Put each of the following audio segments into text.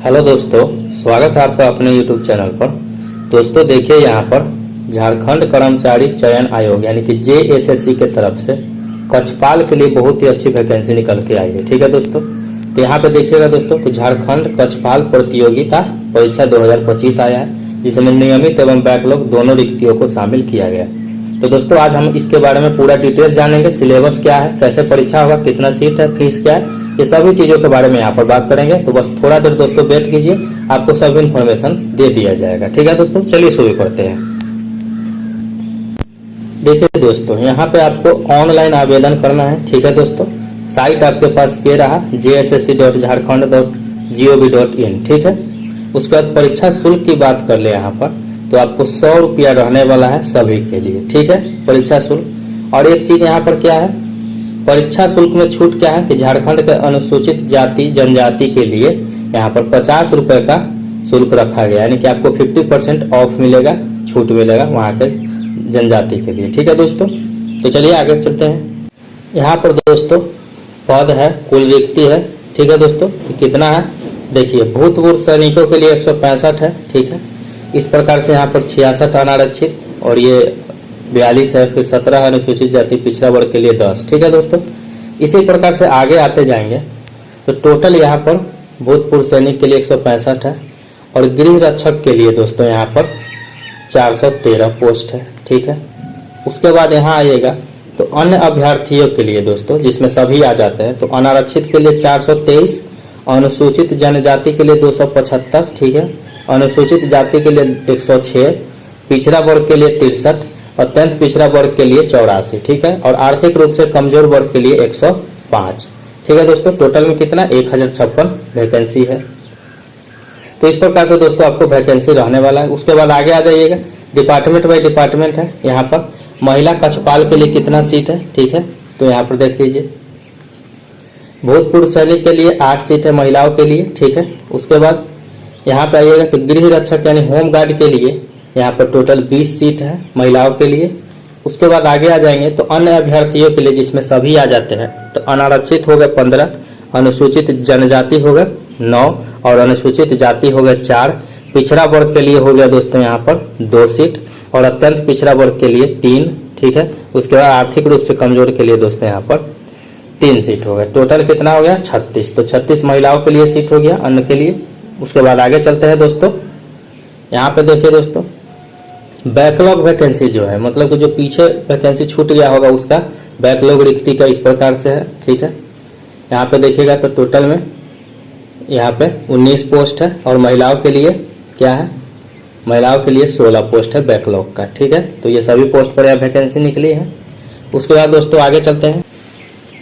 Hello दोस्तों, स्वागत है आपका अपने यूट्यूब चैनल पर। दोस्तों देखिए, यहाँ पर झारखंड कर्मचारी चयन आयोग यानी कि JSSC के तरफ से कक्षपाल के लिए बहुत ही अच्छी वैकेंसी निकल के आई है। ठीक है दोस्तों, तो यहाँ पे देखिएगा दोस्तों, तो झारखंड कक्षपाल प्रतियोगिता परीक्षा 2025 आया है, जिसमें नियमित एवं बैकलॉग दोनों रिक्तियों को शामिल किया गया। तो दोस्तों आज हम इसके बारे में पूरा डिटेल जानेंगे। सिलेबस क्या है, कैसे परीक्षा होगा, कितना सीट है, फीस क्या है, ये सभी चीजों के बारे में यहाँ पर बात करेंगे। तो बस थोड़ा देर दोस्तों वेट कीजिए, आपको सब इन्फॉर्मेशन दे दिया जाएगा। ठीक है दोस्तों, चलिए शुरू करते हैं। देखिए दोस्तों, यहाँ पे आपको ऑनलाइन आवेदन करना है। ठीक है दोस्तों, साइट आपके पास ये रहा jssc.jharkhand.gov.in। ठीक है, उसके बाद परीक्षा शुल्क की बात कर ले यहाँ पर, तो आपको 100 रुपया रहने वाला है सभी के लिए। ठीक है, परीक्षा शुल्क। और एक चीज यहाँ पर क्या है, परीक्षा शुल्क में छूट क्या है कि झारखंड के अनुसूचित जाति जनजाति के लिए यहाँ पर 50 रुपए का शुल्क रखा गया, यानी कि आपको 50% ऑफ मिलेगा, छूट मिलेगा वहाँ के जनजाति के लिए। ठीक है दोस्तों, तो चलिए आगे चलते हैं। यहाँ पर दोस्तों पद है, कुल रिक्ति है। ठीक है दोस्तों, तो कितना है देखिए, भूतपूर्व सैनिकों के लिए 165 है। ठीक है, इस प्रकार से यहाँ पर 66 अनारक्षित और ये 42 है, फिर 17 अनुसूचित जाति पिछड़ा वर्ग के लिए 10। ठीक है दोस्तों, इसी प्रकार से आगे आते जाएंगे तो टोटल यहाँ पर भूतपूर्व सैनिक के लिए 165 है और गृह रक्षक के लिए दोस्तों यहाँ पर 413 पोस्ट है। ठीक है, उसके बाद यहाँ आइएगा तो अन्य अभ्यर्थियों के लिए दोस्तों, जिसमें सभी आ जाते हैं, तो अनारक्षित के लिए 423, अनुसूचित जनजाति के लिए 275। ठीक है, अनुसूचित जाति के लिए 106, पिछड़ा वर्ग के लिए 63, अत्यंत पिछड़ा वर्ग के लिए 84। ठीक है, और आर्थिक रूप से कमजोर वर्ग के लिए 105। ठीक है दोस्तों, टोटल में कितना 1056 वैकेंसी है। तो इस प्रकार से दोस्तों आपको वैकेंसी रहने वाला है। उसके बाद आगे आ जाइएगा, डिपार्टमेंट बाई डिपार्टमेंट है। यहाँ पर महिला कक्षपाल के लिए कितना सीट है। ठीक है, तो यहाँ पर देख लीजिए, भूतपूर्व सैनिक के लिए 8 सीट है महिलाओं के लिए। ठीक है, उसके बाद यहाँ पे आइएगा तो गृह रक्षक यानी होम गार्ड के लिए यहाँ पर टोटल 20 सीट है महिलाओं के लिए। उसके बाद आगे आ जाएंगे तो अन्य अभ्यर्थियों के लिए, जिसमें सभी आ जाते हैं, तो अनारक्षित हो गए 15, अनुसूचित जनजाति हो गए 9 और अनुसूचित जाति हो गए 4, पिछड़ा वर्ग के लिए हो गया दोस्तों यहाँ पर 2 सीट और अत्यंत पिछड़ा वर्ग के लिए 3। ठीक है, उसके बाद आर्थिक रूप से कमजोर के लिए दोस्तों यहाँ पर 3 सीट हो गए। टोटल कितना हो गया 36। तो 36 महिलाओं के लिए सीट हो गया अन्य के लिए। उसके बाद आगे चलते हैं दोस्तों, यहाँ पे देखिए दोस्तों, बैकलॉग वैकेंसी जो है, मतलब कि जो पीछे वैकेंसी छूट गया होगा उसका बैकलॉग रिक्ति का इस प्रकार से है। ठीक है, यहाँ पे देखिएगा तो टोटल में यहाँ पे 19 पोस्ट है और महिलाओं के लिए क्या है, महिलाओं के लिए 16 पोस्ट है बैकलॉग का। ठीक है, तो ये सभी पोस्ट पर यहाँ वैकेंसी निकली है। उसके बाद दोस्तों आगे चलते हैं।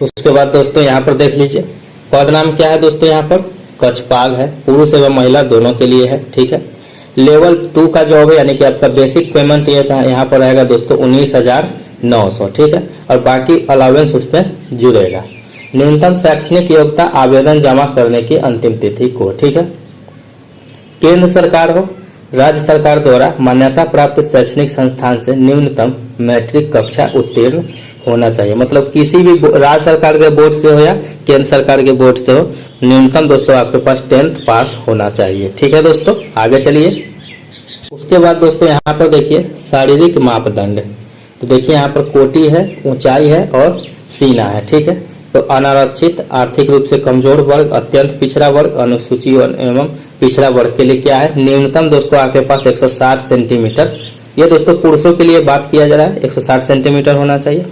उसके बाद दोस्तों यहाँ पर देख लीजिए, पद नाम क्या है दोस्तों, यहाँ पर कक्षपाल है, पुरुष एवं महिला दोनों के लिए है। ठीक है, लेवल 2 का जॉब है, यानी कि आपका बेसिक पेमेंट ये यहाँ पर रहेगा दोस्तों 19,900। ठीक है, और बाकी अलाउंस उसमें जुड़ेगा। न्यूनतम शैक्षणिक योग्यता आवेदन जमा करने की अंतिम तिथि को, ठीक है, केंद्र सरकार हो राज्य सरकार द्वारा मान्यता प्राप्त शैक्षणिक संस्थान से न्यूनतम मैट्रिक कक्षा उत्तीर्ण होना चाहिए। मतलब किसी भी राज्य सरकार के बोर्ड से हो या केंद्र सरकार के बोर्ड से हो, न्यूनतम दोस्तों आपके पास 10th पास होना चाहिए। ठीक है दोस्तों, आगे चलिए। उसके बाद दोस्तों यहाँ पर देखिए शारीरिक मापदंड, तो देखिए यहाँ पर कोटि है, ऊंचाई है और सीना है। ठीक है, तो अनारक्षित, आर्थिक रूप से कमजोर वर्ग, अत्यंत पिछड़ा वर्ग, अनुसूचित एवं पिछड़ा वर्ग के लिए क्या है, न्यूनतम दोस्तों आपके पास 160 सेंटीमीटर, ये दोस्तों पुरुषों के लिए बात किया जा रहा है, 160 सेंटीमीटर होना चाहिए।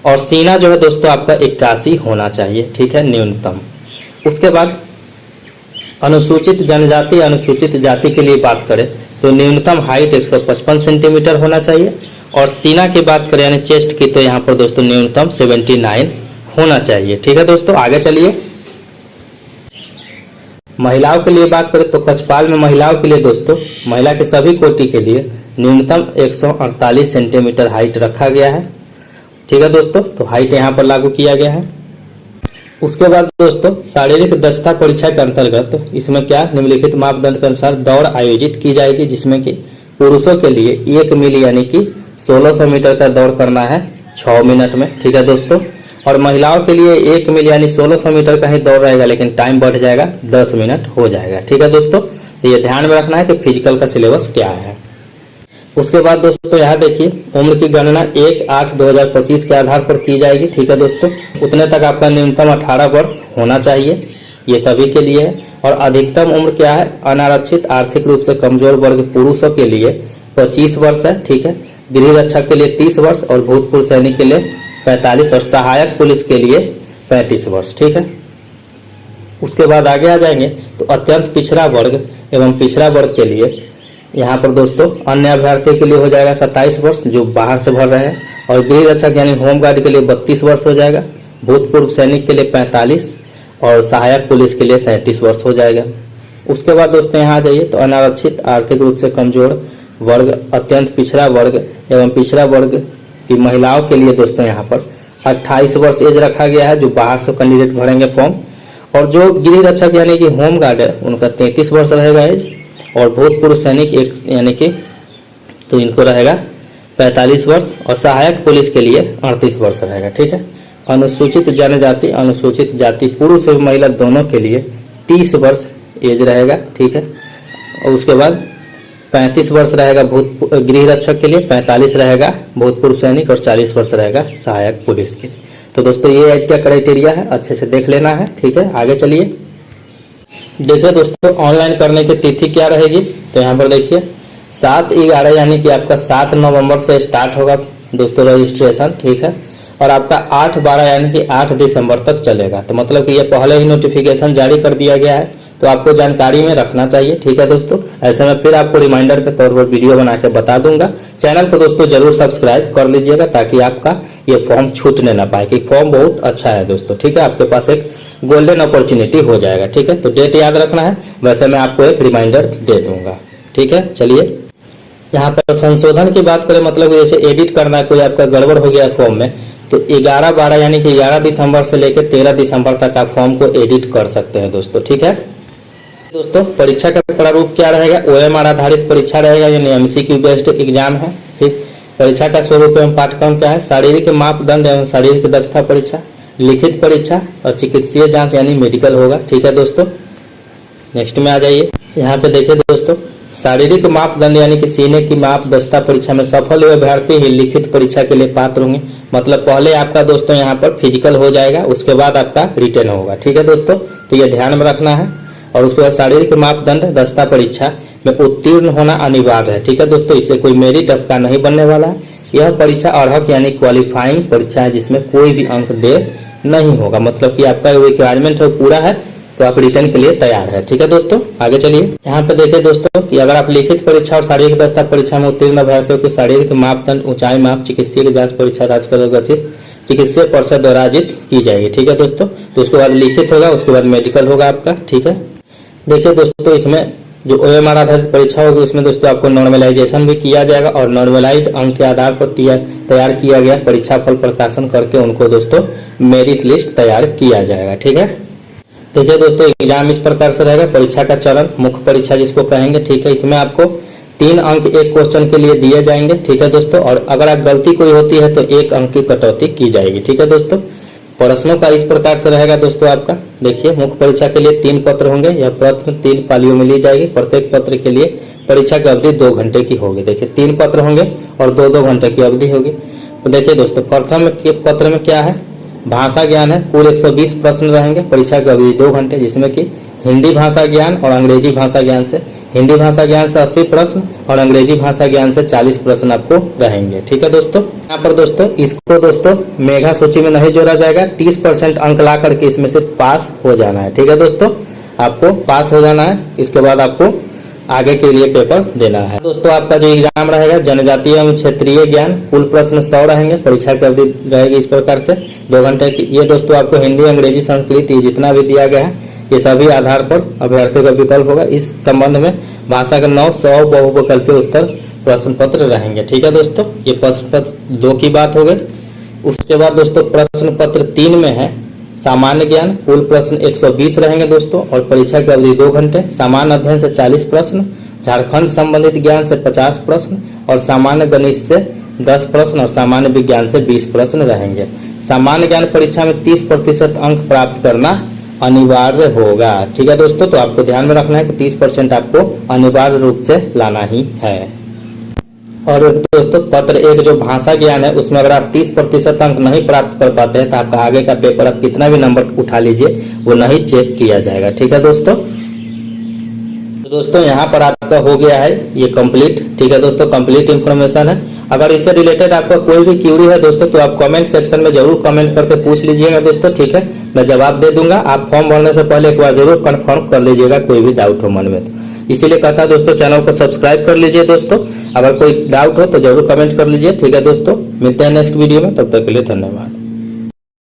और सीना जो है दोस्तों आपका 81 होना चाहिए। ठीक है, न्यूनतम। उसके बाद अनुसूचित जनजाति अनुसूचित जाति के लिए बात करें तो न्यूनतम हाइट 155 सेंटीमीटर होना चाहिए और सीना की बात करें यानी चेस्ट की, तो यहाँ पर दोस्तों न्यूनतम 79 होना चाहिए। ठीक है दोस्तों, आगे चलिए। महिलाओं के लिए बात करें तो कक्षपाल में महिलाओं के लिए दोस्तों, महिला के सभी कोटि के लिए न्यूनतम 148 सेंटीमीटर हाइट रखा गया है। ठीक है दोस्तों, तो हाइट यहाँ पर लागू किया गया है। उसके बाद दोस्तों शारीरिक दक्षता परीक्षा के अंतर्गत इसमें क्या निम्नलिखित मापदंड के अनुसार दौड़ आयोजित की जाएगी, जिसमें कि पुरुषों के लिए 1 मील यानी कि 1600 मीटर का दौड़ करना है 6 मिनट में। ठीक है दोस्तों, और महिलाओं के लिए 1 मील यानी 1600 मीटर का ही दौड़ रहेगा, लेकिन टाइम बढ़ जाएगा, 10 मिनट हो जाएगा। ठीक है दोस्तों, तो ये ध्यान में रखना है कि फिजिकल का सिलेबस क्या है। उसके बाद दोस्तों यहाँ देखिए, उम्र की गणना 1/8/2025 के आधार पर की जाएगी। ठीक है दोस्तों, उतने तक आपका न्यूनतम 18 वर्ष होना चाहिए, ये सभी के लिए है। और अधिकतम उम्र क्या है, अनारक्षित आर्थिक रूप से कमजोर वर्ग पुरुषों के लिए 25 वर्ष है। ठीक है, गृह रक्षक के लिए 30 वर्ष और भूतपूर्व सैनिक के लिए 45 और सहायक पुलिस के लिए 35 वर्ष। ठीक है, उसके बाद आगे आ जाएंगे तो अत्यंत पिछड़ा वर्ग एवं पिछड़ा वर्ग के लिए यहाँ पर दोस्तों अन्य अभ्यर्थी के लिए हो जाएगा 27 वर्ष जो बाहर से भर रहे हैं, और गृह रक्षक यानी होमगार्ड के लिए 32 वर्ष हो जाएगा, भूतपूर्व सैनिक के लिए 45 और सहायक पुलिस के लिए 37 वर्ष हो जाएगा। उसके बाद दोस्तों यहाँ आ जाइए तो अनारक्षित आर्थिक रूप से कमजोर वर्ग, अत्यंत पिछड़ा वर्ग एवं पिछड़ा वर्ग की महिलाओं के लिए दोस्तों यहाँ पर 28 वर्ष एज रखा गया है जो बाहर से कैंडिडेट भरेंगे फॉर्म, और जो गृह रक्षक यानी कि होमगार्ड है उनका 33 वर्ष रहेगा एज, और भूतपूर्व सैनिक यानी कि तो इनको रहेगा 45 वर्ष, और सहायक पुलिस के लिए 38 वर्ष रहेगा। ठीक है, अनुसूचित जनजाति अनुसूचित जाति पुरुष और महिला दोनों के लिए 30 वर्ष एज रहेगा। ठीक है, और उसके बाद 35 वर्ष रहेगा गृह रक्षक के लिए, 45 रहेगा भूतपूर्व सैनिक और 40 वर्ष रहेगा सहायक पुलिस के लिए। तो दोस्तों ये एज का क्राइटेरिया है, अच्छे से देख लेना है। ठीक है, आगे चलिए देखिए दोस्तों ऑनलाइन करने की तिथि क्या रहेगी। तो यहाँ पर देखिए 7/11 यानी कि आपका 7 नवंबर से स्टार्ट होगा दोस्तों रजिस्ट्रेशन। ठीक है, और आपका 8/12 यानी कि 8 दिसंबर तक चलेगा। तो मतलब कि ये पहले ही नोटिफिकेशन जारी कर दिया गया है, तो आपको जानकारी में रखना चाहिए। ठीक है दोस्तों, ऐसे में फिर आपको रिमाइंडर के तौर पर वीडियो बना के बता दूंगा। चैनल को दोस्तों जरूर सब्सक्राइब कर लीजिएगा ताकि आपका ये फॉर्म छूटने ना पाए, कि फॉर्म बहुत अच्छा है दोस्तों। ठीक है, आपके पास एक गोल्डन अपॉर्चुनिटी हो जाएगा। ठीक है, तो डेट याद रखना है, वैसे मैं आपको एक रिमाइंडर दे दूंगा। ठीक है, चलिए यहाँ पर संशोधन की बात करें, मतलब जैसे एडिट करना है, कोई आपका गड़बड़ हो गया फॉर्म में, तो 11/12 यानी कि 11 दिसंबर से लेकर 13 दिसंबर तक आप फॉर्म को एडिट कर सकते हैं दोस्तों। ठीक है दोस्तों, परीक्षा का प्रारूप क्या रहेगा, OMR आधारित परीक्षा रहेगा, यानी MCQ बेस्ड एग्जाम है। ठीक, परीक्षा का स्वरूप एवं पाठ्यक्रम क्या है, शारीरिक मापदंड एवं शारीरिक दक्षता परीक्षा, लिखित परीक्षा और चिकित्सीय जांच यानी मेडिकल होगा। ठीक है दोस्तों, नेक्स्ट में आ जाइए। यहाँ पे देखिए दोस्तों, शारीरिक मापदंड यानी कि सीने की माप दस्ता परीक्षा में सफल हुए अभ्यर्थी ही लिखित परीक्षा के लिए पात्र होंगे। मतलब पहले आपका दोस्तों यहाँ पर फिजिकल हो जाएगा, उसके बाद आपका रिटन होगा। ठीक है दोस्तों, तो ये ध्यान में रखना है। और उसके बाद शारीरिक मापदंड दस्ता परीक्षा में उत्तीर्ण होना अनिवार्य है। ठीक है दोस्तों, इससे कोई मेरिट आपका नहीं बनने वाला है। यह परीक्षा अर्हक यानी क्वालिफाइंग परीक्षा है जिसमें कोई भी अंक दे नहीं होगा, मतलब कि आपका रिक्वायरमेंट है पूरा है तो आप रिटर्न के लिए तैयार है। ठीक है दोस्तों, आगे चलिए। यहाँ पे देखिए दोस्तों कि अगर आप लिखित परीक्षा और शारीरिक दस्ता परीक्षा में उत्तीर्ण अभ्यर्थियों की शारीरिक मापदंड ऊंचाई माप चिकित्सीय जांच परीक्षा राज्य गठित चिकित्सीय परिषद द्वारा आयोजित की जाएगी। ठीक है दोस्तों, तो उसके बाद लिखित होगा, उसके बाद मेडिकल होगा आपका। ठीक है, देखिए दोस्तों इसमें जो OMR आधारित परीक्षा होगी उसमें दोस्तों आपको नॉर्मलाइजेशन भी किया जाएगा, और नॉर्मलाइज्ड अंक के आधार पर तैयार किया गया परीक्षा फल प्रकाशन करके उनको दोस्तों मेरिट लिस्ट तैयार किया जाएगा। ठीक है, देखिए दोस्तों एग्जाम इस प्रकार से रहेगा। परीक्षा का चरण मुख्य परीक्षा जिसको कहेंगे। ठीक है, इसमें आपको 3 अंक एक क्वेश्चन के लिए दिए जाएंगे। ठीक है दोस्तों, और अगर आप गलती कोई होती है तो 1 अंक की कटौती की जाएगी। ठीक है दोस्तों, प्रश्नों का इस प्रकार से रहेगा दोस्तों। आपका देखिए मुख्य परीक्षा के लिए 3 पत्र होंगे, यह प्रश्न 3 पालियों में ली जाएगी। प्रत्येक पत्र के लिए परीक्षा की अवधि 2 घंटे की होगी। देखिए 3 पत्र होंगे और 2-2 घंटे की अवधि होगी। तो देखिए दोस्तों प्रथम के पत्र में क्या है, भाषा ज्ञान है, कुल 120 प्रश्न रहेंगे, परीक्षा की अवधि 2 घंटे, जिसमें कि हिंदी भाषा ज्ञान और अंग्रेजी भाषा ज्ञान से हिंदी भाषा ज्ञान से 80 प्रश्न और अंग्रेजी भाषा ज्ञान से 40 प्रश्न आपको रहेंगे। ठीक है दोस्तों, यहाँ पर दोस्तों इसको दोस्तों मेगा सूची में नहीं जोड़ा जाएगा, 30% अंक ला करके इसमें से पास हो जाना है। ठीक है दोस्तों, आपको पास हो जाना है, इसके बाद आपको आगे के लिए पेपर देना है। दोस्तों आपका जो एग्जाम रहेगा जनजातीय एवं क्षेत्रीय ज्ञान, कुल प्रश्न 100 रहेंगे, परीक्षा की अवधि रहेगी इस प्रकार से 2 घंटे की। ये दोस्तों आपको हिंदी अंग्रेजी संस्कृत ये जितना भी दिया गया है ये सभी आधार पर अभ्यर्थी का विकल्प होगा। इस संबंध में भाषा के 900 बहुविकल्पीय उत्तर प्रश्न पत्र रहेंगे। ठीक है दोस्तों, ये प्रश्न पत्र 2 की बात हो गई। उसके बाद दोस्तों प्रश्न पत्र 3 में है सामान्य ज्ञान, कुल प्रश्न 120 रहेंगे दोस्तों, और परीक्षा की अवधि 2 घंटे। सामान्य अध्ययन से 40 प्रश्न, झारखंड संबंधित ज्ञान से 50 प्रश्न और सामान्य गणित से 10 प्रश्न और सामान्य विज्ञान से 20 प्रश्न रहेंगे। सामान्य ज्ञान परीक्षा में 30% अंक प्राप्त करना अनिवार्य होगा। ठीक है दोस्तों, तो आपको ध्यान में रखना है कि 30% आपको अनिवार्य रूप से लाना ही है। और दोस्तों पत्र एक जो भाषा ज्ञान है उसमें अगर आप 30% अंक नहीं प्राप्त कर पाते हैं तो आपका आगे का पेपर आप कितना भी नंबर उठा लीजिए वो नहीं चेक किया जाएगा। ठीक है दोस्तों, तो दोस्तों यहाँ पर आपका हो गया है ये कंप्लीट। ठीक है दोस्तों, कंप्लीट इन्फॉर्मेशन है। अगर इससे रिलेटेड आपका कोई भी क्यूरी है दोस्तों तो आप कमेंट सेक्शन में जरूर कमेंट करके पूछ लीजिएगा दोस्तों। ठीक है, मैं जवाब दे दूंगा। आप फॉर्म भरने से पहले एक बार जरूर कंफर्म कर लीजिएगा कोई भी डाउट हो मन में तो। इसीलिए कहता है दोस्तों चैनल को सब्सक्राइब कर लीजिए दोस्तों। अगर कोई डाउट हो तो जरूर कमेंट कर लीजिए। ठीक है दोस्तों, मिलते हैं नेक्स्ट वीडियो में, तब तक के लिए धन्यवाद।